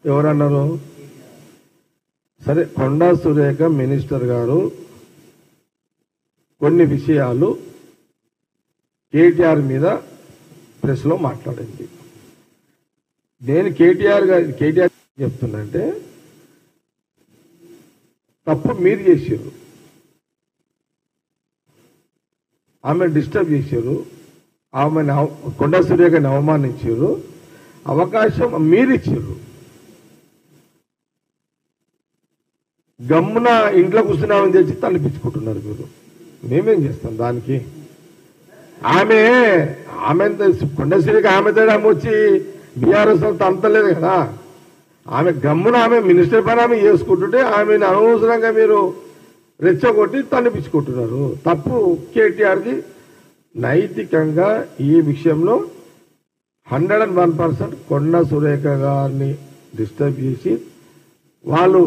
ఎవరన్నారు? సరే, కొండా సురేఖ మినిస్టర్ గారు కొన్ని విషయాలు కేటీఆర్ మీద ప్రెస్ లో మాట్లాడింది. నేను కేటీఆర్ చెప్తున్నంటే తప్పు మీరు చేశారు, ఆమె డిస్టర్బ్ చేశారు, ఆమె కొండా సురేఖని అవమానించారు, అవకాశం మీరు ఇచ్చారు. గమ్మున ఇంట్లో కూర్చున్నామని తెచ్చి తలపించుకుంటున్నారు మీరు. మేమేం చేస్తాం దానికి? ఆమె కొండా సురేఖ ఆమెతో ఆమె వచ్చి బీఆర్ఎస్ అంతా అంతలేదు కదా. ఆమె గమ్మున ఆమె మినిస్టర్ పని ఆమె చేసుకుంటుంటే ఆమెను అనవసరంగా మీరు రెచ్చగొట్టి తలపించుకుంటున్నారు. తప్పు కేటీఆర్ది. నైతికంగా ఈ విషయంలో 101% కొండా సురేఖ గారిని డిస్టర్బ్ చేసి వాళ్ళు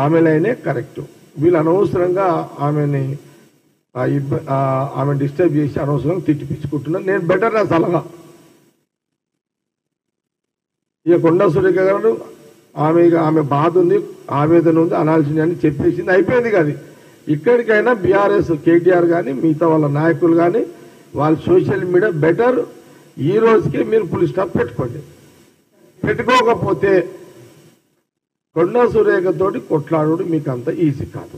ఆమెలైనే కరెక్ట్. వీళ్ళు అనవసరంగా ఆమె డిస్టర్బ్ చేసి అనవసరంగా తిట్టిపించుకుంటున్నారు. నేను బెటర్ నా సలహా, ఇక కొండా సురేఖ గారు ఆమె బాధ ఉంది, ఆవేదన ఉంది, అనాల్సింది అని చెప్పేసింది, అయిపోయింది కాదు. ఇక్కడికైనా బీఆర్ఎస్ కేటీఆర్ కానీ మిగతా వాళ్ళ నాయకులు కానీ వాళ్ళ సోషల్ మీడియా బెటర్ ఈ రోజుకే మీరు ఫుల్ స్టాప్ పెట్టుకోండి. పెట్టుకోకపోతే కొండా సురేఖ తోటి కొట్లాడు మీకు అంత ఈజీ కాదు.